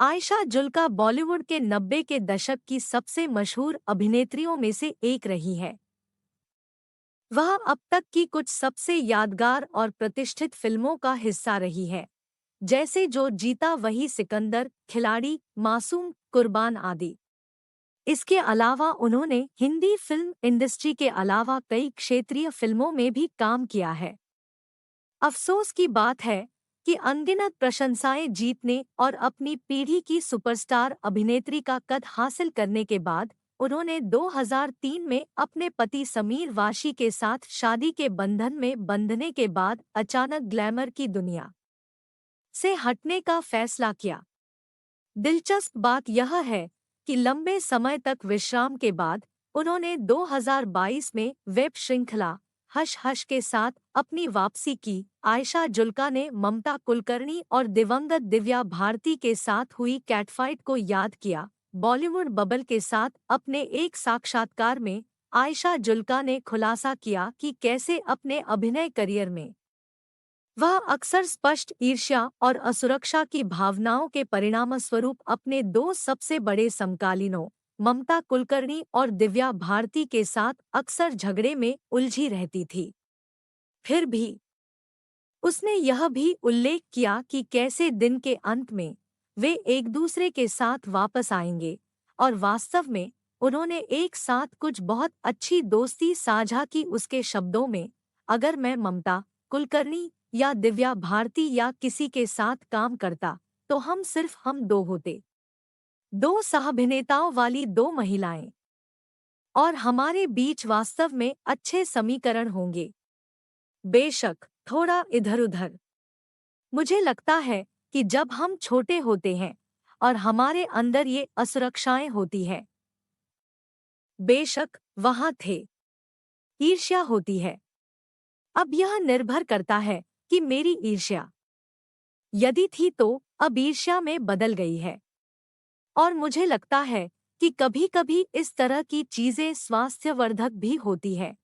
आयशा जुल्का बॉलीवुड के 90 के दशक की सबसे मशहूर अभिनेत्रियों में से एक रही है। वह अब तक की कुछ सबसे यादगार और प्रतिष्ठित फिल्मों का हिस्सा रही है, जैसे जो जीता वही सिकंदर, खिलाड़ी, मासूम, कुर्बान आदि। इसके अलावा उन्होंने हिंदी फिल्म इंडस्ट्री के अलावा कई क्षेत्रीय फिल्मों में भी काम किया है। अफसोस की बात है कि अनगिनत प्रशंसाएं जीतने और अपनी पीढ़ी की सुपरस्टार अभिनेत्री का कद हासिल करने के बाद उन्होंने 2003 में अपने पति समीर वाशी के साथ शादी के बंधन में बंधने के बाद अचानक ग्लैमर की दुनिया से हटने का फैसला किया। दिलचस्प बात यह है कि लंबे समय तक विश्राम के बाद उन्होंने 2022 में वेब श्रृंखला हश हश के साथ अपनी वापसी की। आयशा जुल्का ने ममता कुलकर्णी और दिवंगत दिव्या भारती के साथ हुई कैटफाइट को याद किया। बॉलीवुड बबल के साथ अपने एक साक्षात्कार में आयशा जुल्का ने खुलासा किया कि कैसे अपने अभिनय करियर में वह अक्सर स्पष्ट ईर्ष्या और असुरक्षा की भावनाओं के परिणामस्वरूप अपने दो सबसे बड़े समकालीनों ममता कुलकर्णी और दिव्या भारती के साथ अक्सर झगड़े में उलझी रहती थी। फिर भी उसने यह भी उल्लेख किया कि कैसे दिन के अंत में वे एक दूसरे के साथ वापस आएंगे और वास्तव में उन्होंने एक साथ कुछ बहुत अच्छी दोस्ती साझा की। उसके शब्दों में, अगर मैं ममता कुलकर्णी या दिव्या भारती या किसी के साथ काम करता तो हम सिर्फ हम दो होते, दो सहाभिनेताओं वाली दो महिलाएं, और हमारे बीच वास्तव में अच्छे समीकरण होंगे। बेशक थोड़ा इधर-उधर। मुझे लगता है कि जब हम छोटे होते हैं और हमारे अंदर ये असुरक्षाएं होती है, बेशक वहां थे, ईर्ष्या होती है। अब यह निर्भर करता है कि मेरी ईर्ष्या यदि थी तो अब ईर्ष्या में बदल गई है। और मुझे लगता है कि कभी-कभी इस तरह की चीजें स्वास्थ्यवर्धक भी होती है।